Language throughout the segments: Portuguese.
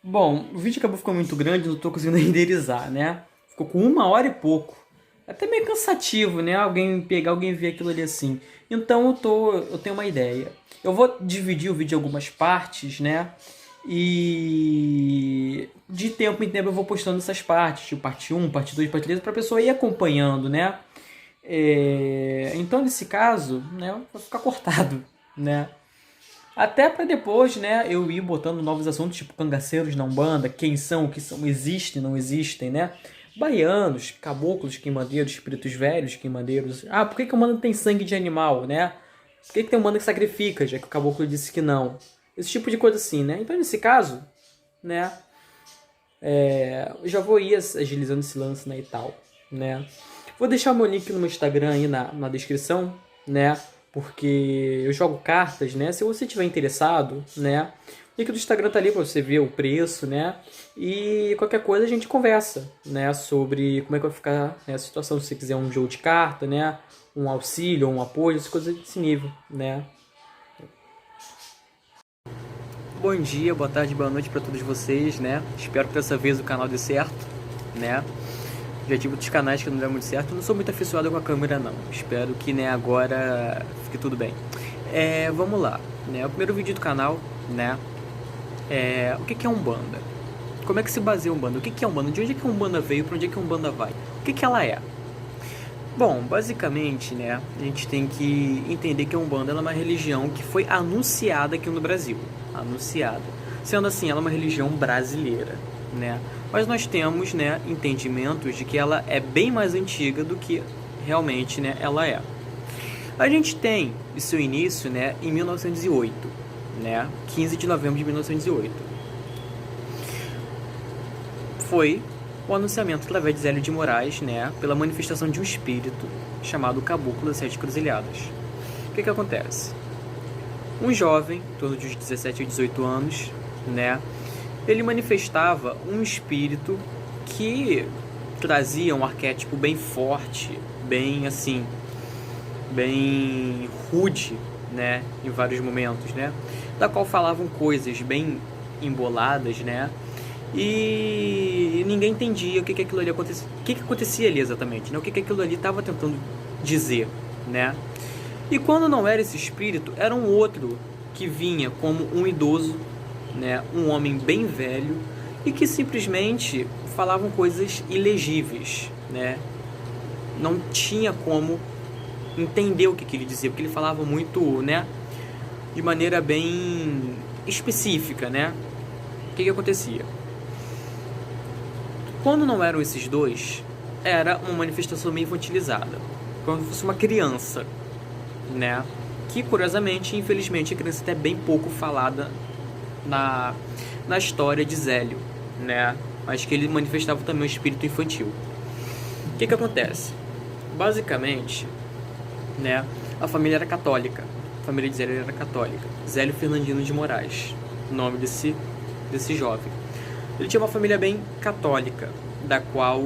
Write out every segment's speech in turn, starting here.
Bom, o vídeo acabou ficando muito grande, não tô conseguindo renderizar, né? Ficou com 1 hora e pouco. Até meio cansativo, né? Alguém ver aquilo ali assim. Então eu tenho uma ideia. Eu vou dividir o vídeo em algumas partes, né? E de tempo em tempo eu vou postando essas partes, tipo parte um, parte 2, parte 3, pra pessoa ir acompanhando, né? Então nesse caso, né, vai ficar cortado, né? Até para depois, né, eu ir botando novos assuntos, tipo cangaceiros na Umbanda, quem são, o que são, existem, não existem, né? Baianos, caboclos, quimbandeiros, espíritos velhos, quimbandeiros. Ah, por que que a Umbanda tem sangue de animal, né? Por que que tem Umbanda que sacrifica, já que o caboclo disse que não? Esse tipo de coisa assim, né? Então, nesse caso, né, eu já vou ir agilizando esse lance, né, e tal, né? Vou deixar o meu link no meu Instagram aí na descrição, né? Porque eu jogo cartas, né? Se você tiver interessado, né? O link do Instagram tá ali pra você ver o preço, né? E qualquer coisa a gente conversa, né? Sobre como é que vai ficar, né, a situação. Se você quiser um jogo de carta, né? Um auxílio, um apoio, essas coisas desse nível, né? Bom dia, boa tarde, boa noite para todos vocês, né? Espero que dessa vez o canal dê certo, né? Já tive outros canais que não deram muito certo. Eu não sou muito afeiçoado com a câmera, não. Espero que, né, agora fique tudo bem. Vamos lá, né? O primeiro vídeo do canal, né? O que é Umbanda? Como é que se baseia Umbanda? O que é Umbanda? De onde é que a Umbanda veio? Para onde é que a Umbanda vai? O que ela é? Bom, basicamente, né, a gente tem que entender que a Umbanda ela é uma religião que foi anunciada aqui no Brasil. Anunciada. Sendo assim, ela é uma religião brasileira, né? Mas nós temos, né, entendimentos de que ela é bem mais antiga do que realmente, né, ela é. A gente tem o seu início, né, em 1908, né? 15 de novembro de 1908. Foi o anunciamento através de Zélio de Moraes, né, pela manifestação de um espírito chamado Caboclo das Sete Cruzilhadas. O que acontece? Um jovem, em torno de uns 17 ou 18 anos, né, ele manifestava um espírito que trazia um arquétipo bem forte, bem assim, bem rude, né, em vários momentos, né, da qual falavam coisas bem emboladas, né, e ninguém entendia o que aquilo ali acontecia, o que acontecia ali exatamente, né? O que aquilo ali estava tentando dizer, né? E quando não era esse espírito, era um outro que vinha como um idoso, né? Um homem bem velho e que simplesmente falavam coisas ilegíveis, né? Não tinha como entender o que ele dizia, porque ele falava muito, né? De maneira bem específica, né? O que acontecia? Quando não eram esses dois, era uma manifestação meio infantilizada, como se fosse uma criança, né? Que, curiosamente, infelizmente, a criança até é bem pouco falada na história de Zélio, né? Mas que ele manifestava também um espírito infantil. O que acontece? Basicamente, né? A família era católica. A família de Zélio era católica. Zélio Fernandino de Moraes, o nome desse jovem. Ele tinha uma família bem católica, da qual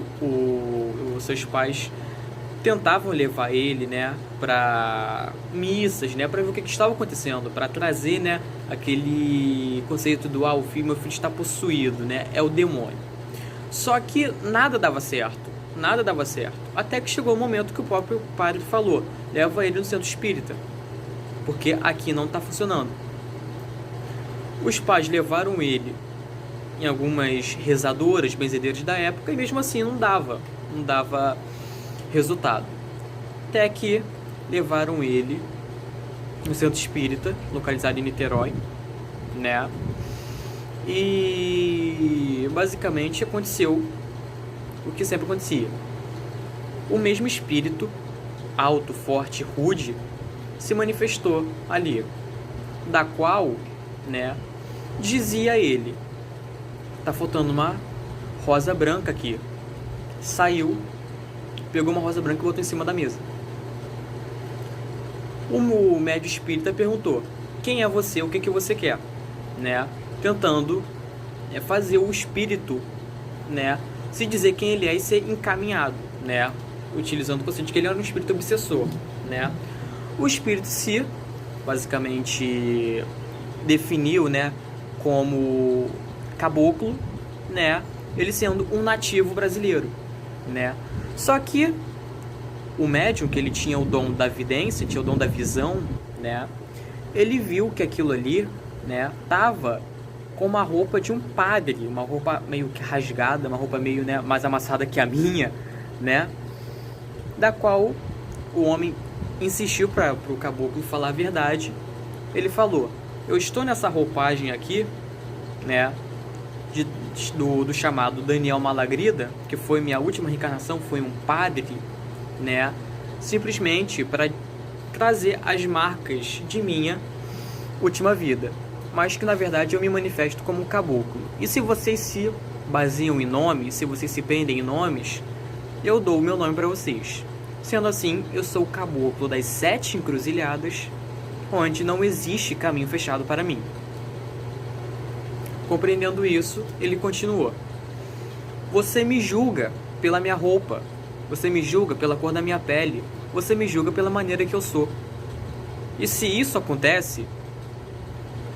os seus pais tentavam levar ele, né, para missas, né, para ver o que estava acontecendo, para trazer, né, aquele conceito do o filho, meu filho está possuído, né, é o demônio. Só que nada dava certo, até que chegou o momento que o próprio padre falou: leva ele no centro espírita, porque aqui não está funcionando. Os pais levaram ele em algumas rezadoras, benzedeiras da época, e mesmo assim não dava resultado. Até que levaram ele no centro espírita, localizado em Niterói, né? E basicamente aconteceu o que sempre acontecia. O mesmo espírito, alto, forte, rude, se manifestou ali, da qual, né, dizia ele: tá faltando uma rosa branca aqui. Saiu, pegou uma rosa branca e botou em cima da mesa. O médio espírita perguntou: quem é você? O que você quer? Né? Tentando fazer o espírito, né, se dizer quem ele é e ser encaminhado, né? Utilizando o conceito de que ele era um espírito obsessor, né? O espírito se, basicamente, definiu, né, como caboclo, né? Ele sendo um nativo brasileiro, né? Só que o médium, que ele tinha o dom da vidência, tinha o dom da visão, né? Ele viu que aquilo ali, né, tava com uma roupa de um padre, uma roupa meio que rasgada, uma roupa meio, né, mais amassada que a minha, né? Da qual o homem insistiu para o caboclo falar a verdade. Ele falou: eu estou nessa roupagem aqui, né, do chamado Daniel Malagrida, que foi minha última reencarnação, foi um padre, né, simplesmente para trazer as marcas de minha última vida, mas que na verdade eu me manifesto como um caboclo. E se vocês se baseiam em nomes, se vocês se prendem em nomes, eu dou o meu nome para vocês. Sendo assim, eu sou o caboclo das 7 encruzilhadas, onde não existe caminho fechado para mim. Compreendendo isso, ele continuou: você me julga pela minha roupa, você me julga pela cor da minha pele, você me julga pela maneira que eu sou. E se isso acontece,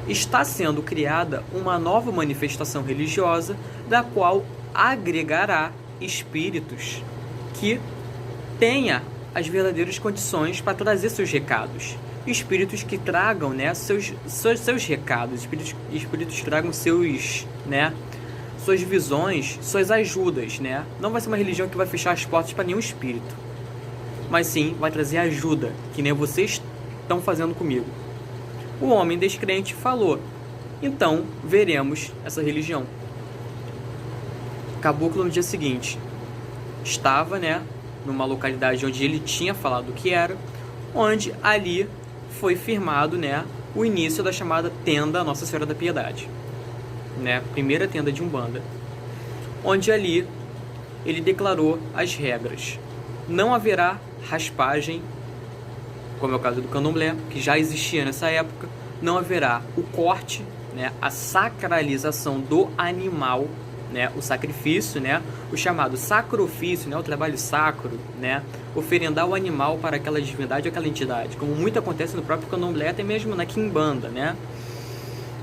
está sendo criada uma nova manifestação religiosa, da qual agregará espíritos que tenha as verdadeiras condições para trazer seus recados. Espíritos que tragam, né, seus recados, espíritos tragam seus, né, suas visões, suas ajudas, né? Não vai ser uma religião que vai fechar as portas para nenhum espírito, mas sim vai trazer ajuda, que nem vocês estão fazendo comigo. O homem descrente falou: então veremos essa religião. Caboclo, no dia seguinte, estava, né, numa localidade onde ele tinha falado que era, onde ali foi firmado, né, o início da chamada tenda Nossa Senhora da Piedade, né, primeira tenda de Umbanda, onde ali ele declarou as regras: não haverá raspagem, como é o caso do candomblé, que já existia nessa época, não haverá o corte, né, a sacralização do animal, né, o sacrifício, né, o chamado sacrifício, né, o trabalho sacro, né, oferendar o animal para aquela divindade ou aquela entidade, como muito acontece no próprio candomblé, até mesmo na quimbanda, né,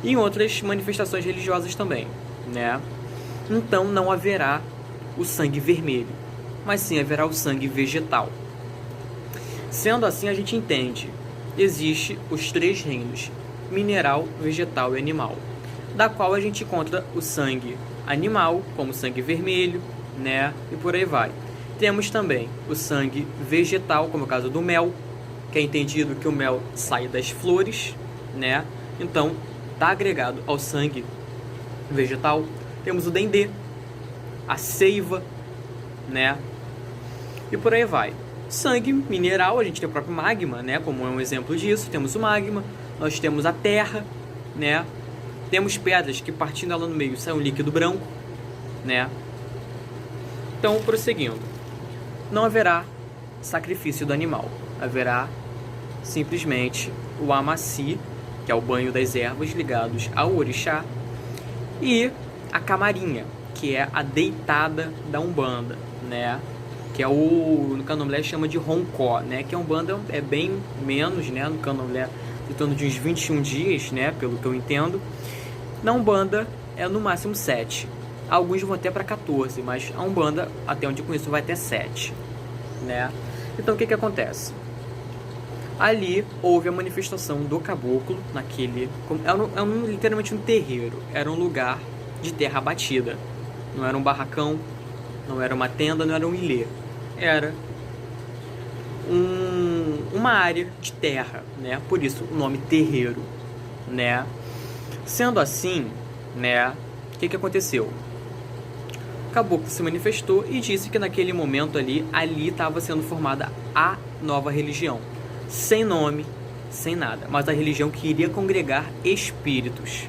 e em outras manifestações religiosas também, né. Então não haverá o sangue vermelho, mas sim haverá o sangue vegetal. Sendo assim, a gente entende, existe os 3 reinos: mineral, vegetal e animal, da qual a gente encontra o sangue animal, como sangue vermelho, né, e por aí vai. Temos também o sangue vegetal, como é o caso do mel, que é entendido que o mel sai das flores, né, então está agregado ao sangue vegetal. Temos o dendê, a seiva, né, e por aí vai. Sangue mineral, a gente tem o próprio magma, né, como é um exemplo disso. Temos o magma, nós temos a terra, né, temos pedras que, partindo ela no meio, sai um líquido branco, né. Então, prosseguindo, não haverá sacrifício do animal, haverá simplesmente o amaci, que é o banho das ervas ligados ao orixá, e a camarinha, que é a deitada da Umbanda, né, que é no candomblé chama de roncó, né, que a Umbanda é bem menos, né, no candomblé em torno de uns 21 dias, né, pelo que eu entendo. Na Umbanda é no máximo 7, alguns vão até para 14, mas a Umbanda, até onde eu conheço, vai até 7, né. Então o que acontece? Ali houve a manifestação do caboclo naquele, literalmente um terreiro, era um lugar de terra batida, não era um barracão, não era uma tenda, não era um ilê, era uma área de terra, né? Por isso o nome terreiro, né? Sendo assim, né, o que aconteceu? O caboclo se manifestou e disse que naquele momento ali estava sendo formada a nova religião, sem nome, sem nada, mas a religião que iria congregar espíritos,